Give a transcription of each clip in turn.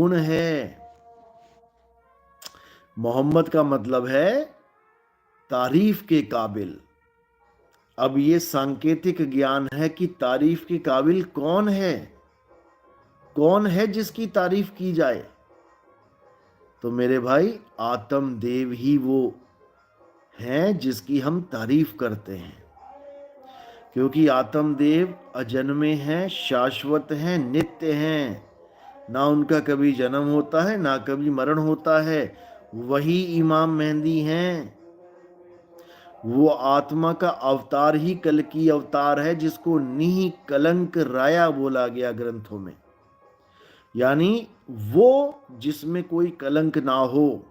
गुण है। मोहम्मद का मतलब है तारीफ के काबिल। अब ये सांकेतिक ज्ञान है कि तारीफ के काबिल कौन है, कौन है जिसकी तारीफ की जाए। तो मेरे भाई आत्मदेव ही वो हैं जिसकी हम तारीफ करते हैं, क्योंकि आत्मदेव अजन्मे हैं, शाश्वत हैं, नित्य हैं। ना उनका कभी जन्म होता है ना कभी मरण होता है। वही इमाम मेहंदी हैं। वो आत्मा का अवतार ही कल की अवतार है, जिसको निहि कलंक राया बोला गया ग्रंथों में। यानी वो जिसमें कोई कलंक ना हो।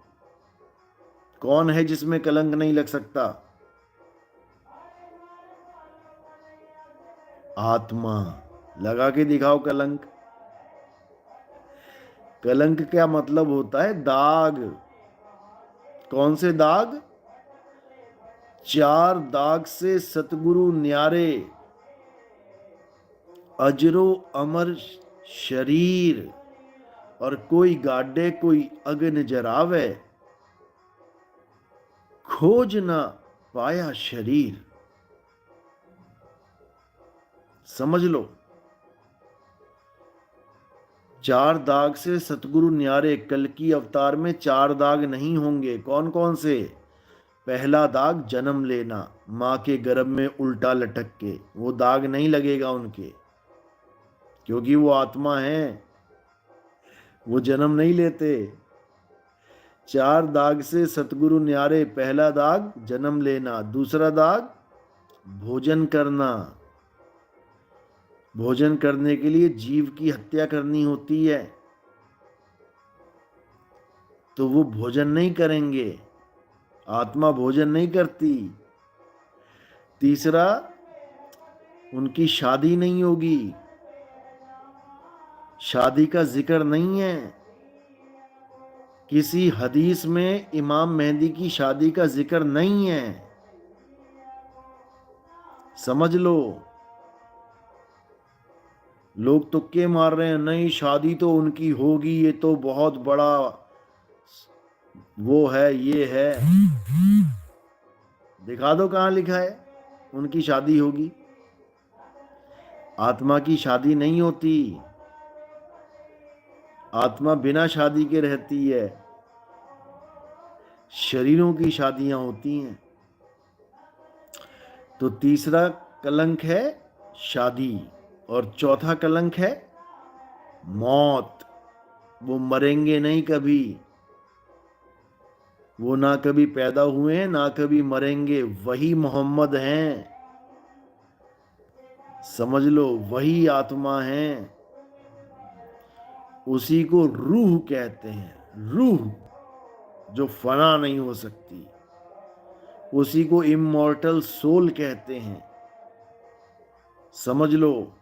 कौन है जिसमें कलंक नहीं लग सकता? आत्मा। लगा के दिखाओ कलंक। कलंक क्या मतलब होता है? दाग। कौन से दाग? 4 दाग से सतगुरु न्यारे, अजरो अमर शरीर। और कोई गाडे कोई अग्न जरावे, खोज ना पाया शरीर। समझ लो, 4 दाग से सतगुरु न्यारे। कल की अवतार में 4 दाग नहीं होंगे। कौन कौन से? पहला दाग जन्म लेना, मां के गर्भ में उल्टा लटक के, वो दाग नहीं लगेगा उनके, क्योंकि वो आत्मा है, वो जन्म नहीं लेते। 4 दाग से सतगुरु न्यारे। पहला दाग जन्म लेना, दूसरा दाग भोजन करना। भोजन करने के लिए जीव की हत्या करनी होती है, तो वो भोजन नहीं करेंगे। आत्मा भोजन नहीं करती। तीसरा, उनकी शादी नहीं होगी। शादी का जिक्र नहीं है किसी हदीस में। इमाम मेहंदी की शादी का जिक्र नहीं है। समझ लो, लोग तुक्के मार रहे हैं, नहीं शादी तो उनकी होगी, ये तो बहुत बड़ा वो है, ये है। दिखा दो कहां लिखा है उनकी शादी होगी। आत्मा की शादी नहीं होती। आत्मा बिना शादी के रहती है। शरीरों की शादियां होती हैं। तो तीसरा कलंक है शादी, और चौथा कलंक है मौत। वो मरेंगे नहीं कभी। वो ना कभी पैदा हुए हैं ना कभी मरेंगे। वही मोहम्मद हैं। समझ लो, वही आत्मा है। उसी को रूह कहते हैं। रूह जो फना नहीं हो सकती, उसी को इमॉर्टल सोल कहते हैं। समझ लो,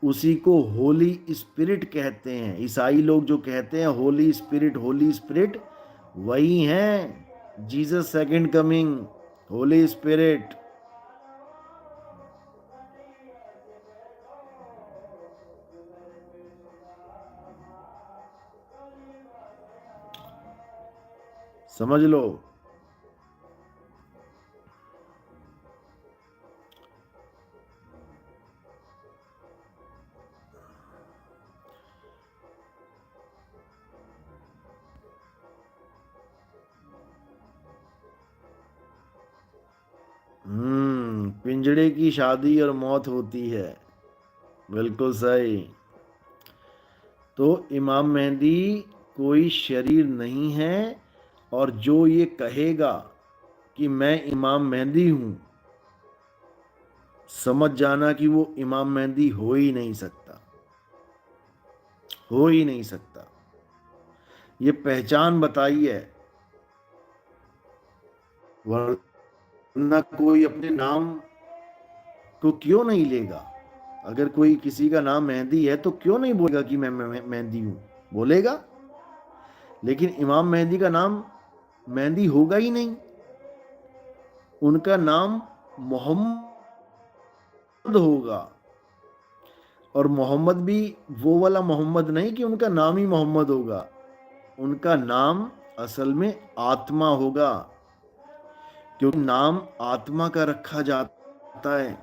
उसी को होली स्पिरिट कहते हैं। ईसाई लोग जो कहते हैं होली स्पिरिट, होली स्पिरिट, वही हैं Jesus second coming, Holi spirit. समझ लो। पिंजड़े की शादी और मौत होती है। बिल्कुल सही। तो इमाम मेहंदी कोई शरीर नहीं है, और जो ये कहेगा कि मैं इमाम मेहंदी हूं, समझ जाना कि वो इमाम मेहंदी हो ही नहीं सकता। हो ही नहीं सकता। ये पहचान बताई है, वरना कोई अपने नाम को क्यों नहीं लेगा? अगर कोई किसी का नाम मेहंदी है तो क्यों नहीं बोलेगा कि मैं मेहंदी हूं? बोलेगा। लेकिन इमाम मेहंदी का नाम मेहंदी होगा ही नहीं। उनका नाम मोहम्मद होगा। और मोहम्मद भी वो वाला मोहम्मद नहीं कि उनका नाम ही मोहम्मद होगा, उनका नाम असल में आत्मा होगा, क्योंकि नाम आत्मा का रखा जाता है।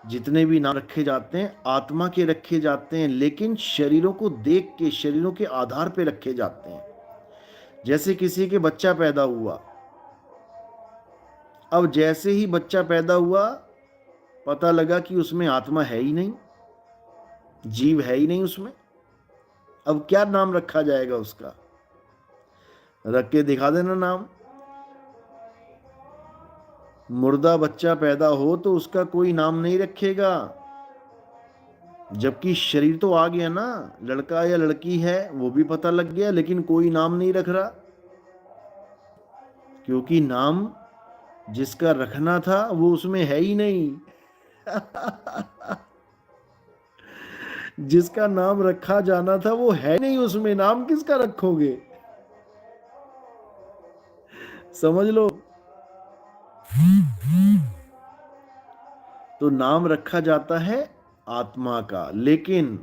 जितने भी नाम रखे जाते हैं आत्मा के रखे जाते हैं, लेकिन शरीरों को देख के, शरीरों के आधार पे रखे जाते हैं। जैसे किसी के बच्चा पैदा हुआ, अब जैसे ही बच्चा पैदा हुआ पता लगा कि उसमें आत्मा है ही नहीं, जीव है ही नहीं उसमें। अब क्या नाम रखा जाएगा उसका? रख के दिखा देना नाम। मुर्दा बच्चा पैदा हो तो उसका कोई नाम नहीं रखेगा, जबकि शरीर तो आ गया ना, लड़का या लड़की है वो भी पता लग गया, लेकिन कोई नाम नहीं रख रहा, क्योंकि नाम जिसका रखना था वो उसमें है ही नहीं। जिसका नाम रखा जाना था वो है नहीं उसमें, नाम किसका रखोगे? समझ लो। तो नाम रखा जाता है आत्मा का, लेकिन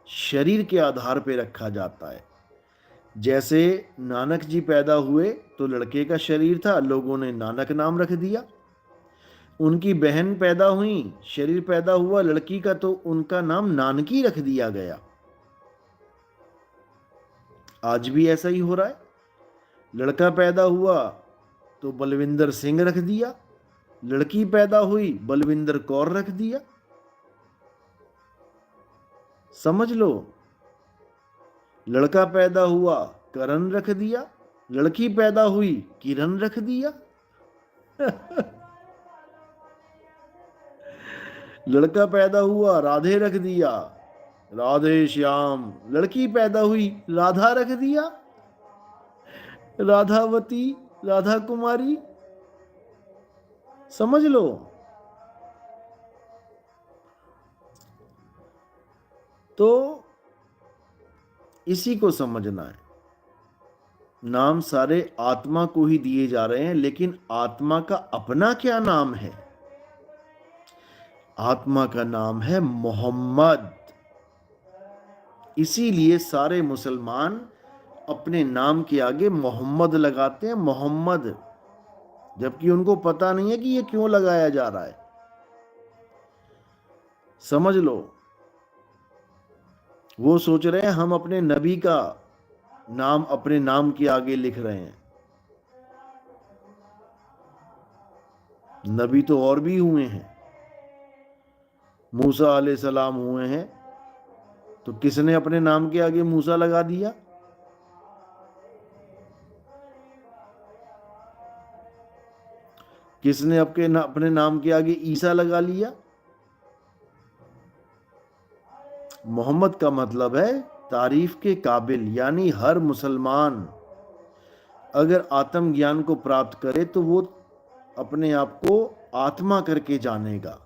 शरीर के आधार पे रखा जाता है। जैसे नानक जी पैदा हुए तो लड़के का शरीर था, लोगों ने नानक नाम रख दिया। उनकी बहन पैदा हुई, शरीर पैदा हुआ लड़की का, तो उनका नाम नानकी रख दिया गया। आज भी ऐसा ही हो रहा है। लड़का पैदा हुआ तो बलविंदर सिंह रख दिया, लड़की पैदा हुई बलविंदर कौर रख दिया। समझ लो। लड़का पैदा हुआ करण रख दिया, लड़की पैदा हुई किरण रख दिया। लड़का पैदा हुआ राधे रख दिया, राधे श्याम। लड़की पैदा हुई राधा रख दिया, राधावती, राधा कुमारी। समझ लो। तो इसी को समझना है। नाम सारे आत्मा को ही दिए जा रहे हैं, लेकिन आत्मा का अपना क्या नाम है? आत्मा का नाम है मोहम्मद। इसीलिए सारे मुसलमान अपने नाम के आगे मोहम्मद लगाते हैं, मोहम्मद, जबकि उनको पता नहीं है कि ये क्यों लगाया जा रहा है। समझ लो। वो सोच रहे हैं हम अपने नबी का नाम अपने नाम के आगे लिख रहे हैं। नबी तो और भी हुए हैं, मूसा अलैहि सलाम हुए हैं, तो किसने अपने नाम के आगे मूसा लगा दिया? किसने अपने नाम के आगे ईसा लगा लिया? मोहम्मद का मतलब है तारीफ के काबिल, यानी हर मुसलमान अगर आत्मज्ञान को प्राप्त करे तो वो अपने आप को आत्मा करके जानेगा,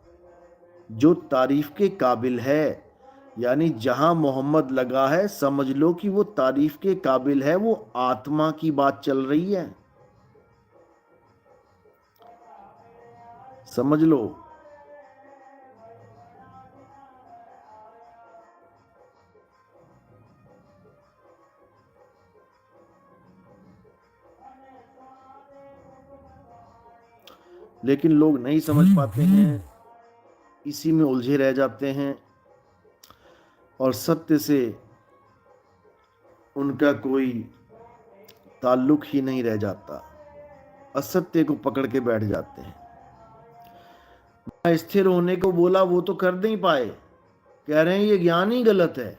जो तारीफ के काबिल है। यानी जहां मोहम्मद लगा है समझ लो कि वो तारीफ के काबिल है, वो आत्मा की बात चल रही है। समझ लो। लेकिन लोग नहीं समझ पाते हैं, इसी में उलझे रह जाते हैं, और सत्य से उनका कोई ताल्लुक ही नहीं रह जाता, असत्य को पकड़ के बैठ जाते हैं। स्थिर होने को बोला, वो तो कर नहीं पाए, कह रहे हैं ये ज्ञान ही गलत है।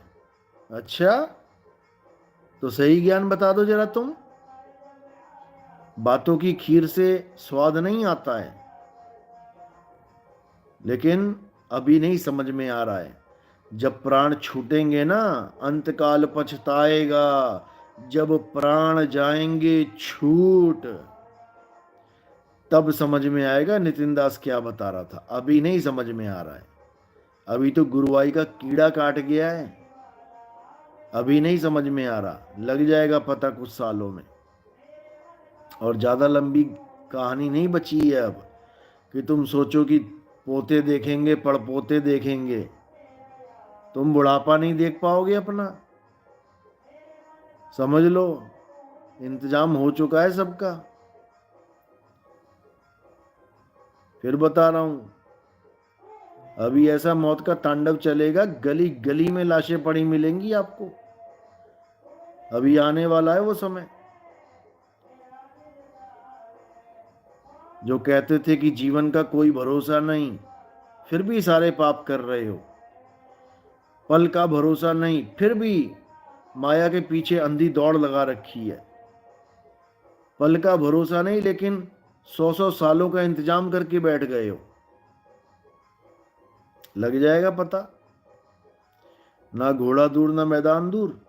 अच्छा, तो सही ज्ञान बता दो जरा तुम। बातों की खीर से स्वाद नहीं आता है, लेकिन अभी नहीं समझ में आ रहा है। जब प्राण छूटेंगे ना, अंतकाल पछताएगा, जब प्राण जाएंगे छूट, तब समझ में आएगा नितिन दास क्या बता रहा था। अभी नहीं समझ में आ रहा है, अभी तो गुरुवाई का कीड़ा काट गया है, अभी नहीं समझ में आ रहा, लग जाएगा पता कुछ सालों में। और ज्यादा लंबी कहानी नहीं बची है अब कि तुम सोचो कि पोते देखेंगे, पड़पोते देखेंगे, तुम बुढ़ापा नहीं देख पाओगे अपना। समझ लो, इंतजाम हो चुका है सबका। फिर बता रहा हूं, अभी ऐसा मौत का तांडव चलेगा, गली गली में लाशें पड़ी मिलेंगी आपको। अभी आने वाला है वो समय। जो कहते थे कि जीवन का कोई भरोसा नहीं, फिर भी सारे पाप कर रहे हो। पल का भरोसा नहीं, फिर भी माया के पीछे अंधी दौड़ लगा रखी है। पल का भरोसा नहीं, लेकिन 100-100 सालों का इंतजाम करके बैठ गए हो। लग जाएगा पता। ना घोड़ा दूर ना मैदान दूर।